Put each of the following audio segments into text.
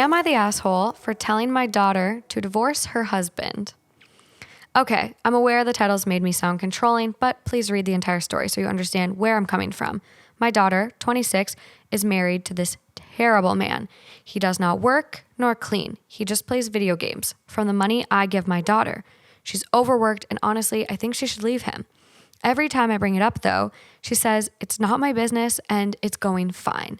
Am I the asshole for telling my daughter to divorce her husband? Okay, I'm aware the titles made me sound controlling, but please read the entire story so you understand where I'm coming from. My daughter, 26, is married to this terrible man. He does not work nor clean. He just plays video games from the money I give my daughter. She's overworked, and honestly, I think she should leave him. Every time I bring it up, though, she says it's not my business and it's going fine.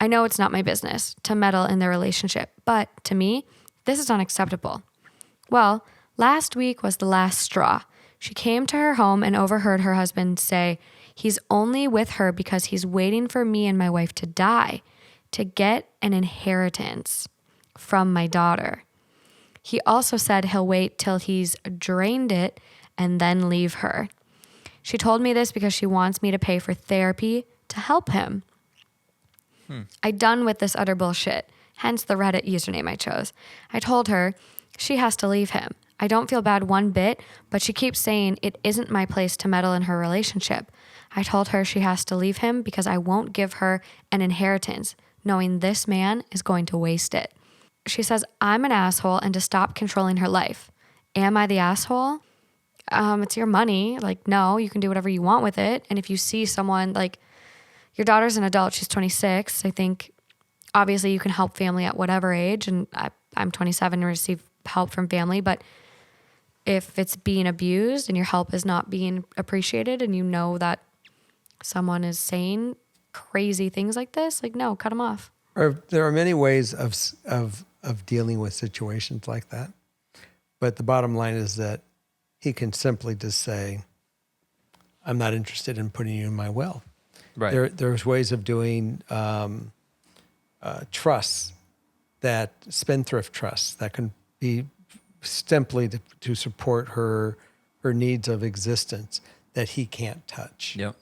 I know it's not my business to meddle in their relationship, but to me, this is unacceptable. Well, last week was the last straw. She came to her home and overheard her husband say he's only with her because he's waiting for me and my wife to die to get an inheritance from my daughter. He also said he'll wait till he's drained it and then leave her. She told me this because she wants me to pay for therapy to help him. I'm done with this utter bullshit, hence the Reddit username I chose. I told her she has to leave him. I don't feel bad one bit, but she keeps saying it isn't my place to meddle in her relationship. I told her she has to leave him because I won't give her an inheritance, knowing this man is going to waste it. She says I'm an asshole and to stop controlling her life. Am I the asshole? It's your money. Like, no, you can do whatever you want with it. And if you see someone like your daughter's an adult, she's 26. I think obviously you can help family at whatever age. And I'm 27 and receive help from family. But if it's being abused and your help is not being appreciated and you know that someone is saying crazy things like this, like, no, cut them off. There are many ways of dealing with situations like that. But the bottom line is that he can simply just say, I'm not interested in putting you in my will. Right. There's ways of doing trusts, spendthrift trusts that can be simply to support her needs of existence that he can't touch. Yep.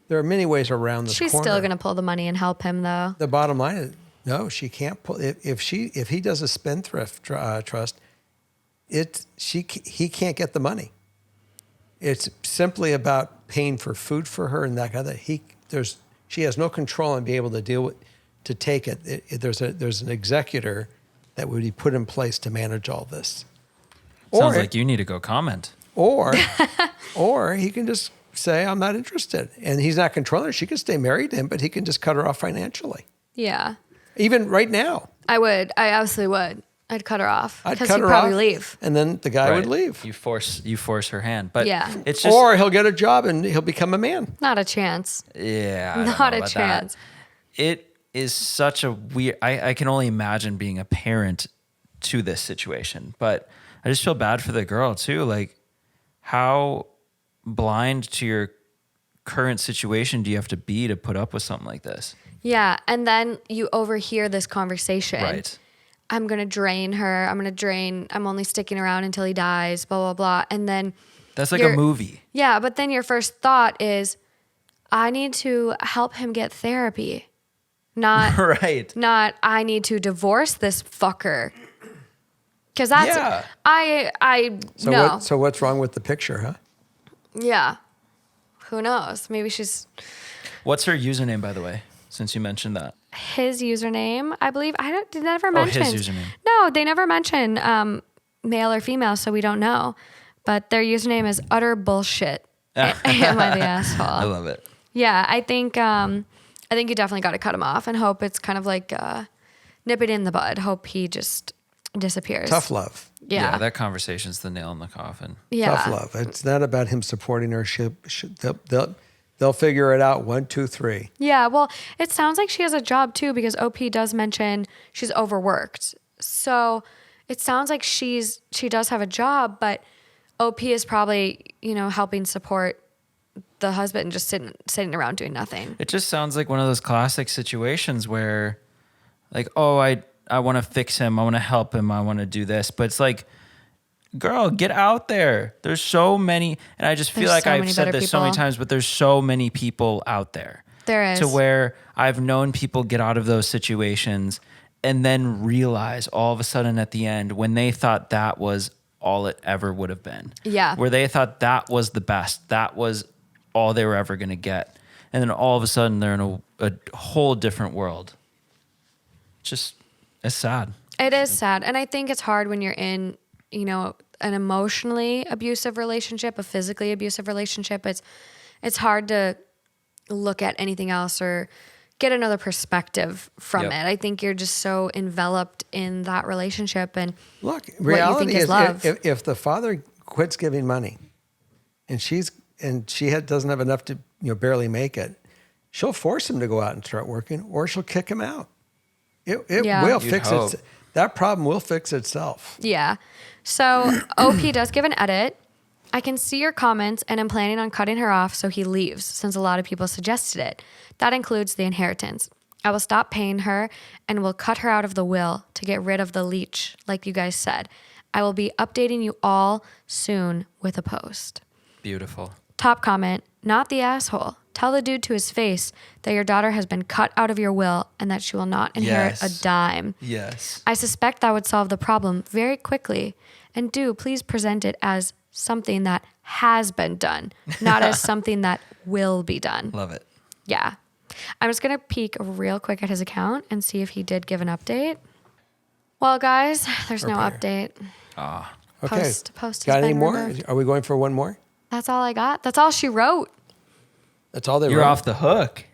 There are many ways around this She's corner. still going to pull the money and help him, though. The bottom line is, no, she can't pull. If he does a spendthrift trust, he can't get the money. It's simply about paying for food for her and that kind of thing. She has no control and be able to deal with to take it. There's an executor that would be put in place to manage all this. Sounds like you need to go comment. Or he can just say, I'm not interested. And he's not controlling her. She can stay married to him, but he can just cut her off financially. Yeah. Even right now. I would. I absolutely would. I'd cut her off. I'd Because cut he'd her probably off, leave. and then the guy would leave. You force her hand. But Yeah. it's just, or he'll get a job and he'll become a man. Not a chance. Yeah. I don't Not know a about chance. that. It is such a weird, I can only imagine being a parent to this situation, but I just feel bad for the girl too. Like, how blind to your current situation do you have to be to put up with something like this? Yeah. And then you overhear this conversation. Right. I'm going to drain her. I'm only sticking around until he dies, blah, blah, blah. And then That's like a movie. Yeah. But then your first thought is, I need to help him get therapy. Not, Right. Not, I need to divorce this fucker. Because that's, no. So what's wrong with the picture, huh? Yeah. Who knows? Maybe she's... What's her username, by the way, since you mentioned that? His username, I believe. They never mentioned. His username. No, they never mention male or female, so we don't know. But their username is utter bullshit. Am I the asshole? I love it. Yeah, I think you definitely got to cut him off and hope it's kind of like nip it in the bud. Hope he just disappears. Tough love. Yeah. That conversation's the nail in the coffin. Yeah. Tough love. It's not about him supporting her. They'll figure it out. 1, 2, 3. Yeah, well, it sounds like she has a job too because OP does mention she's overworked. So it sounds like she does have a job, but OP is probably, helping support the husband and just sitting around doing nothing. It just sounds like one of those classic situations where, like, oh, I want to fix him. I want to help him. I want to do this. But it's like, girl, get out there. There's so many. And I just feel like I've said this so many times, but there's so many people out there. There is. To where I've known people get out of those situations and then realize all of a sudden at the end when they thought that was all it ever would have been. Yeah. Where they thought that was the best. That was all they were ever going to get. And then all of a sudden they're in a whole different world. It's sad. It is sad. And I think it's hard when you're in, an emotionally abusive relationship, a physically abusive relationship. It's hard to look at anything else or get another perspective from it. I think you're just so enveloped in that relationship and look, what you reality think is is love. if the father quits giving money and she doesn't have enough to barely make it, she'll force him to go out and start working, or she'll kick him out. It will You'd fix hope. it. That problem will fix itself. Yeah. So OP does give an edit. I can see your comments and am planning on cutting her off so he leaves, since a lot of people suggested it. That includes the inheritance. I will stop paying her and will cut her out of the will to get rid of the leech, like you guys said. I will be updating you all soon with a post. Beautiful. Top comment, not the asshole. Tell the dude to his face that your daughter has been cut out of your will and that she will not inherit Yes. a dime. Yes. I suspect that would solve the problem very quickly. And do please present it as something that has been done, not as something that will be done. Love it. Yeah. I'm just going to peek real quick at his account and see if he did give an update. Well, guys, there's no update. Okay. Post has Got any been more? removed. Are we going for one more? That's all I got. That's all she wrote. That's all they You're wrote? off the hook.